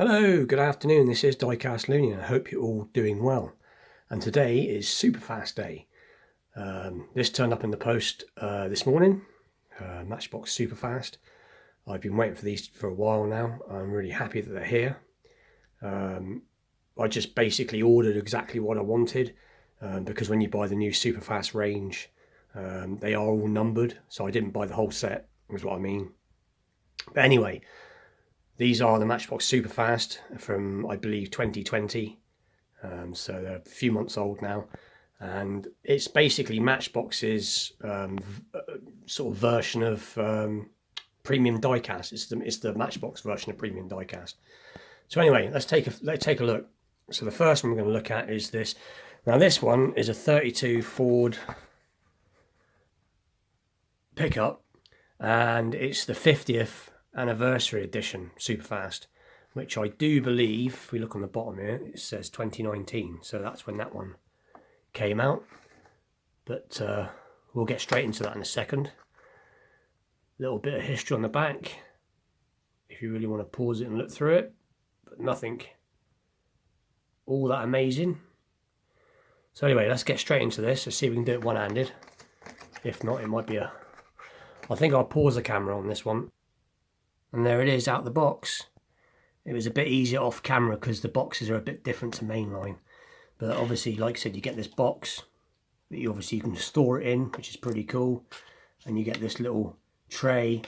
Hello, good afternoon. This is Diecast Looney and I hope you're all doing well. And today is Superfast Day. This turned up in the post this morning, Matchbox Superfast. I've been waiting for these for a while now. I'm really happy that they're here. I just basically ordered exactly what I wanted because when you buy the new Superfast range, they are all numbered. So I didn't buy the whole set, is what I mean. But anyway, these are the Matchbox Superfast from, I believe, 2020. So they're a few months old now. And it's basically Matchbox's sort of version of premium diecast. It's the Matchbox version of premium diecast. So anyway, let's take a look. So the first one we're going to look at is this. Now this one is a 32 Ford pickup, and it's the 50th anniversary edition Superfast, which I do believe, if we look on the bottom here, it says 2019, so that's when that one came out. But we'll get straight into that in a second. Little bit of history on the back if you really want to pause it and look through it, but nothing all that amazing. So anyway, let's get straight into this. Let's see if we can do it one-handed. If not, it might be I think I'll pause the camera on this one. And there it is out the box. It was a bit easier off camera because the boxes are a bit different to mainline. But obviously, like I said, you get this box that you can store it in, which is pretty cool. And you get this little tray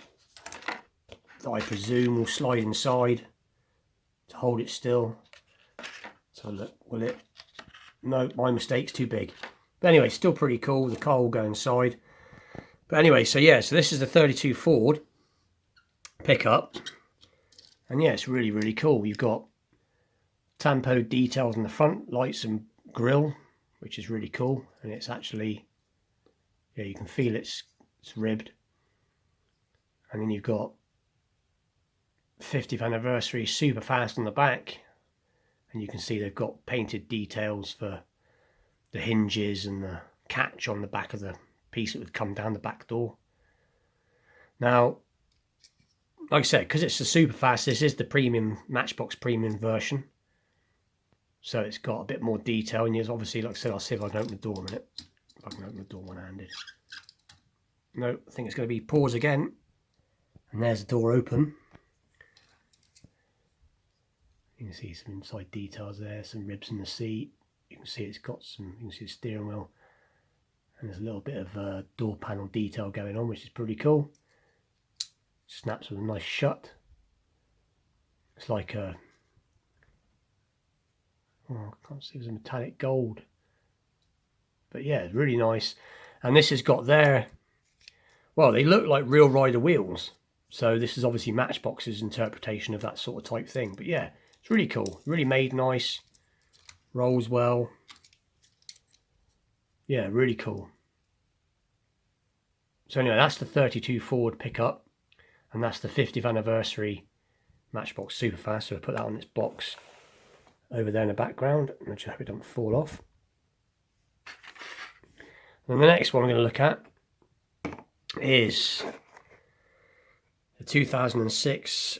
that I presume will slide inside to hold it still. So look, will it? No, my mistake's too big. But anyway, still pretty cool. The car will go inside. But anyway, so yeah, so this is the 32 Ford pickup, and yeah, it's really cool. You've got tampo details on the front, lights and grille, which is really cool. And it's actually, yeah, you can feel it's ribbed. And then you've got 50th anniversary Superfast on the back, and you can see they've got painted details for the hinges and the catch on the back of the piece that would come down the back door. Now, like I said, because it's the Superfast, this is the premium Matchbox premium version. So it's got a bit more detail, and obviously, like I said, I'll see if I can open the door a minute. If I can open the door one-handed. No, I think it's going to be pause again. And there's the door open. You can see some inside details there, some ribs in the seat. You can see it's got some, you can see the steering wheel. And there's a little bit of door panel detail going on, which is pretty cool. Snaps with a nice shut. It's like a, oh, I can't see, it was a metallic gold. But yeah, it's really nice. And this has got their, well, they look like real rider wheels. So this is obviously Matchbox's interpretation of that sort of type thing. But yeah, it's really cool. Really made nice. Rolls well. Yeah, really cool. So anyway, that's the 32 Ford pickup. And that's the 50th anniversary Matchbox Superfast. So I put that on its box over there in the background. I just hope it doesn't fall off. And the next one we're going to look at is the 2006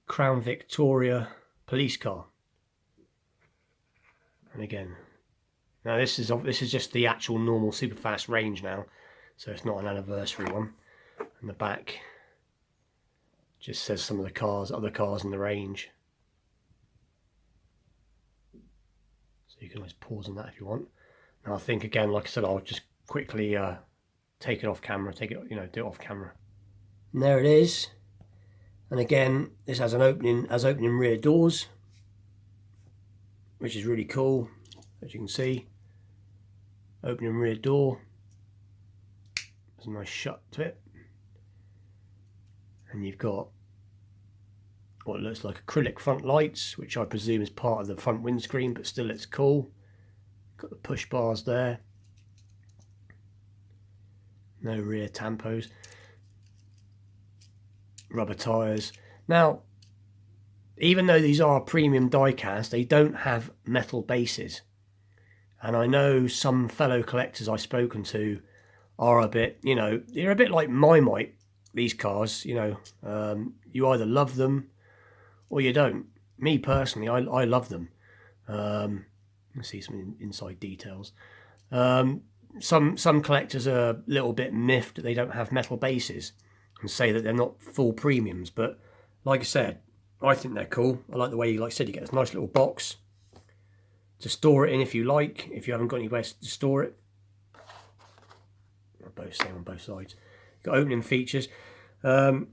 Crown Victoria police car. And again, now this is just the actual normal Superfast range now. So it's not an anniversary one. And the back just says some of the cars, other cars in the range. So you can always pause on that if you want. Now I think again, like I said, I'll just quickly take it off camera, do it off camera. And there it is. And again, this has opening rear doors, which is really cool, as you can see. Opening rear door. There's a nice shut to it. And you've got what looks like acrylic front lights, which I presume is part of the front windscreen, but still it's cool. Got the push bars there. No rear tampos. Rubber tyres. Now, even though these are premium diecast, they don't have metal bases. And I know some fellow collectors I've spoken to are a bit, they're a bit like Mimite, these cars, you either love them or you don't. me personally, I love them. Let's see some inside details. Some collectors are a little bit miffed that they don't have metal bases and say that they're not full premiums, but like I said, I think they're cool. I like the way, like I said, you get this nice little box to store it in if you like, if you haven't got anywhere to store it. Both same on both sides. Got opening features. I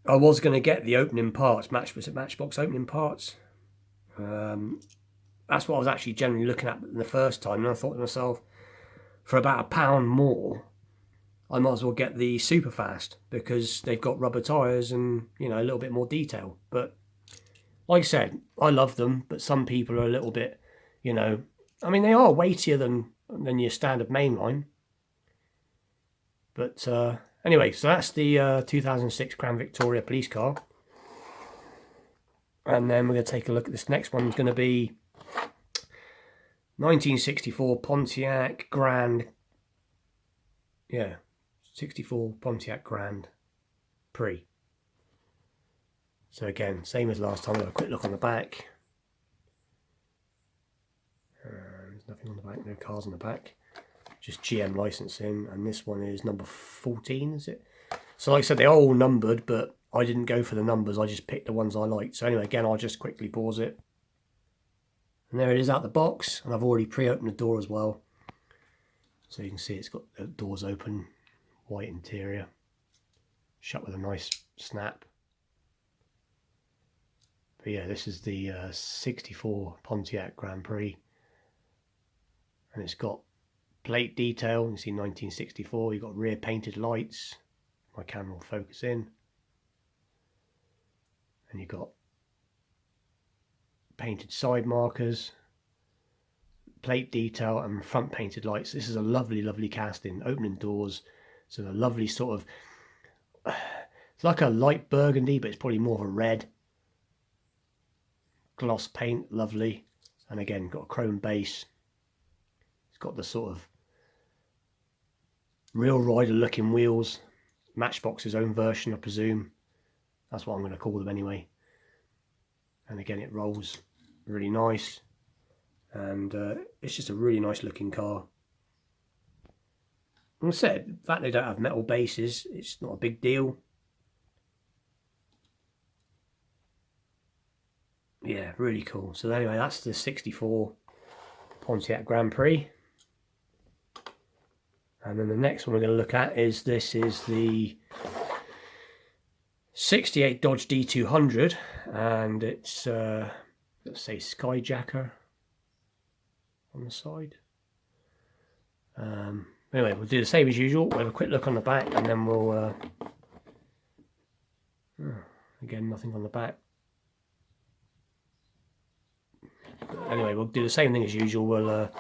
was going to get the opening parts, Matchbox opening parts. That's what I was actually generally looking at the first time, and I thought to myself, for about £1 more, I might as well get the superfast because they've got rubber tyres and, you know, a little bit more detail. But like I said, I love them, but some people are a little bit, you know, I mean, they are weightier than your standard mainline. But anyway, so that's the 2006 Crown Victoria police car. And then we're going to take a look at this next one. It's going to be 1964 Pontiac Grand. Yeah, 64 Pontiac Grand Prix. So again, same as last time. We'll have a quick look on the back. There's nothing on the back, no cars on the back. Just GM licensing, and this one is number 14, is it? So like I said, they're all numbered, but I didn't go for the numbers, I just picked the ones I liked. So anyway, again, I'll just quickly pause it. And there it is out the box, and I've already pre-opened the door as well. So you can see it's got the doors open, white interior, shut with a nice snap. But yeah, this is the 64 Pontiac Grand Prix, and it's got plate detail. You can see 1964. You've got rear painted lights. My camera will focus in. And you've got painted side markers, plate detail, and front painted lights. This is a lovely, lovely casting. Opening doors. So a lovely sort of, it's like a light burgundy, but it's probably more of a red. Gloss paint, lovely. And again, got a chrome base. It's got the sort of real rider looking wheels. Matchbox's own version, I presume. That's what I'm going to call them anyway. And again, it rolls really nice. And it's just a really nice looking car. Like I said, the fact they don't have metal bases, it's not a big deal. Yeah, really cool. So anyway, that's the 64 Pontiac Grand Prix. And then the next one we're going to look at is the 68 Dodge D200, and it's let's say Skyjacker on the side. Anyway, we'll do the same as usual. We'll have a quick look on the back, and then we'll again, nothing on the back. But anyway, we'll do the same thing as usual. We'll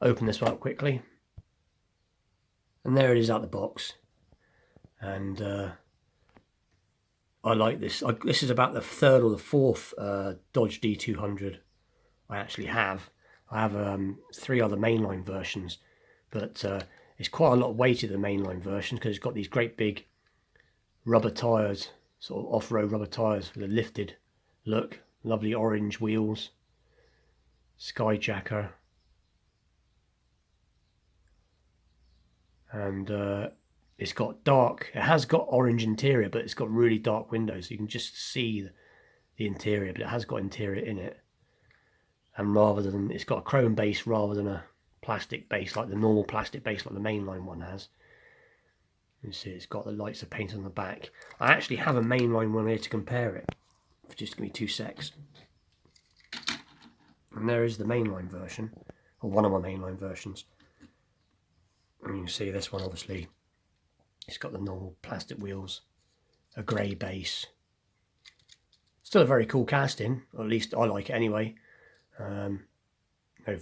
open this one up quickly. And there it is out the box. And I like this. This is about the third or the fourth Dodge D200 I actually have. I have 3 other mainline versions, but it's quite a lot weightier than mainline versions because it's got these great big rubber tyres, sort of off-road rubber tyres with a lifted look. Lovely orange wheels. Skyjacker. And it's got dark, it has got orange interior, but it's got really dark windows, so you can just see the interior, but it has got interior in it. And rather than, it's got a chrome base rather than a plastic base, like the normal plastic base like the mainline one has. You see it's got the lights of paint on the back. I actually have a mainline one here to compare it. Just give me 2 secs. And there is the mainline version, or one of my mainline versions. And you can see this one, obviously, it's got the normal plastic wheels, a grey base. Still a very cool casting, or at least I like it anyway. No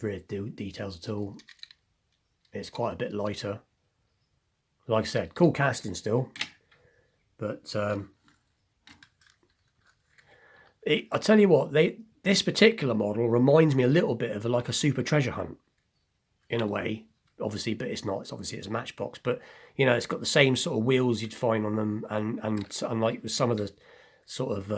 rear details at all. It's quite a bit lighter. Like I said, cool casting still. But I tell you what, this particular model reminds me a little bit of like a Super Treasure Hunt, in a way. Obviously, but it's not. It's obviously it's a Matchbox, but you know, it's got the same sort of wheels you'd find on them, and unlike with some of the sort of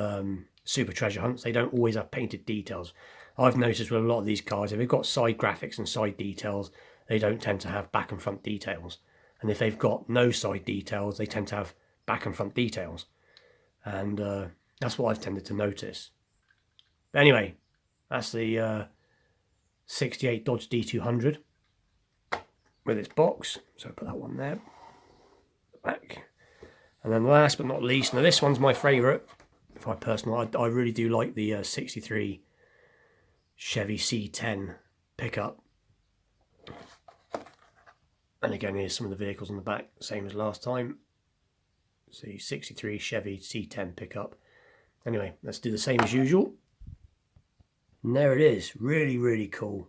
super treasure hunts, they don't always have painted details. I've noticed with a lot of these cars, if they've got side graphics and side details, they don't tend to have back and front details. And if they've got no side details, they tend to have back and front details. And that's what I've tended to notice. But anyway, that's the 68 Dodge D200 with its box. So I put that one there, back. And then last but not least, now this one's my favourite. If I personally, I really do like the 63 Chevy C10 pickup. And again, here's some of the vehicles on the back, same as last time. See, 63 Chevy C10 pickup. Anyway, let's do the same as usual. And there it is, really, really cool.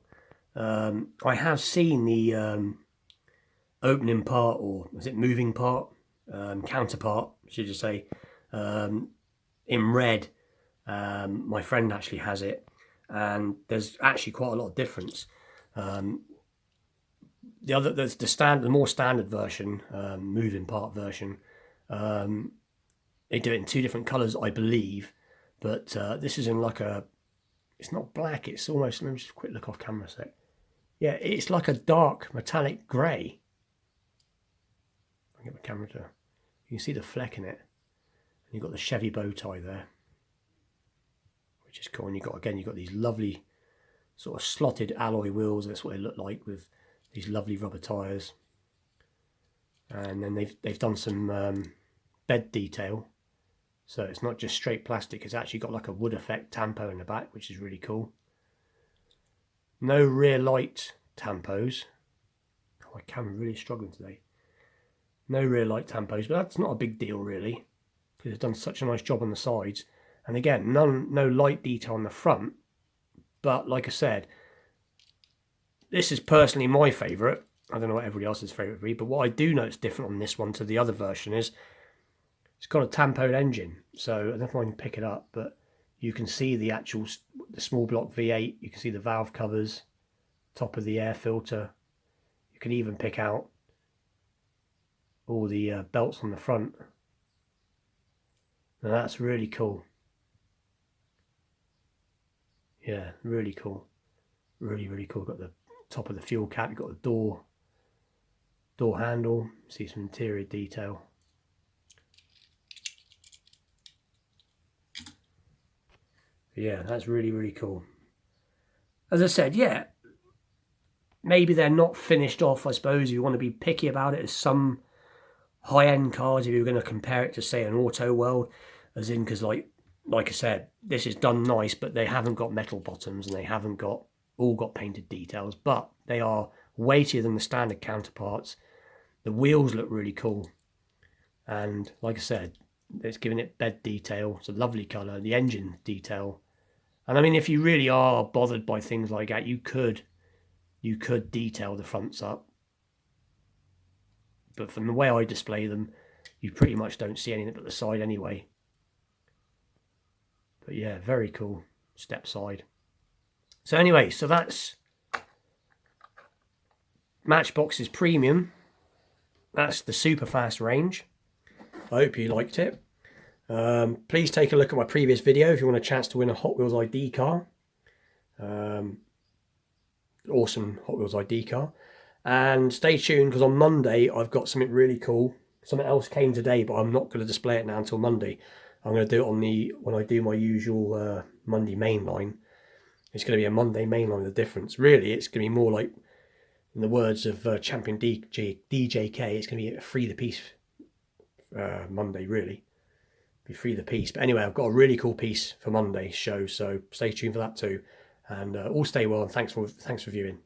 I have seen the opening part, or is it moving part? Counterpart, should you say, in red. My friend actually has it, and there's actually quite a lot of difference. There's the more standard version, moving part version. They do it in two different colours, I believe, but this is in like a, it's not black, it's almost, let me just quick look off camera a sec. Yeah, it's like a dark metallic grey. I'll get my camera to, you can see the fleck in it. And you've got the Chevy bow tie there, which is cool. And you've got these lovely sort of slotted alloy wheels. That's what they look like, with these lovely rubber tyres. And then they've done some bed detail, so it's not just straight plastic. It's actually got like a wood effect tampo in the back, which is really cool. No rear light tampos. Oh, my camera's really struggling today. No rear light tampos, but that's not a big deal really, because it's done such a nice job on the sides. And again, no light detail on the front. But like I said, this is personally my favourite. I don't know what everybody else's favourite would be, but what I do know is different on this one to the other version is it's got a tampoed engine. So I don't know if I can pick it up, but you can see the small block V8. You can see the valve covers, top of the air filter. You can even pick out all the belts on the front. Now that's really cool. Yeah, really cool. Really, really cool. Got the top of the fuel cap. You've got the door handle. See some interior detail. Yeah, that's really, really cool. As I said, yeah, maybe they're not finished off, I suppose. If you want to be picky about it, as some high-end cars, if you're going to compare it to, say, an Auto World, as in, because like I said, this is done nice, but they haven't got metal bottoms and they haven't all got painted details, but they are weightier than the standard counterparts. The wheels look really cool, and like I said, it's giving it bed detail. It's a lovely colour. The engine detail, and I mean, if you really are bothered by things like that, you could detail the fronts up, but from the way I display them, you pretty much don't see anything but the side anyway. But yeah, very cool step side. So anyway, so that's Matchbox's premium. That's the Superfast range. I hope you liked it. Please take a look at my previous video if you want a chance to win a Hot Wheels ID car. Awesome Hot Wheels ID car. And stay tuned, because on Monday I've got something really cool. Something else came today, but I'm not going to display it now until Monday. I'm going to do it when I do my usual Monday mainline. It's going to be a Monday mainline with a difference. Really, it's going to be more like, in the words of champion DJK, it's going to be a free the piece Monday, really. Be free the piece. But anyway, I've got a really cool piece for Monday's show, so stay tuned for that too. And all stay well, and thanks for viewing.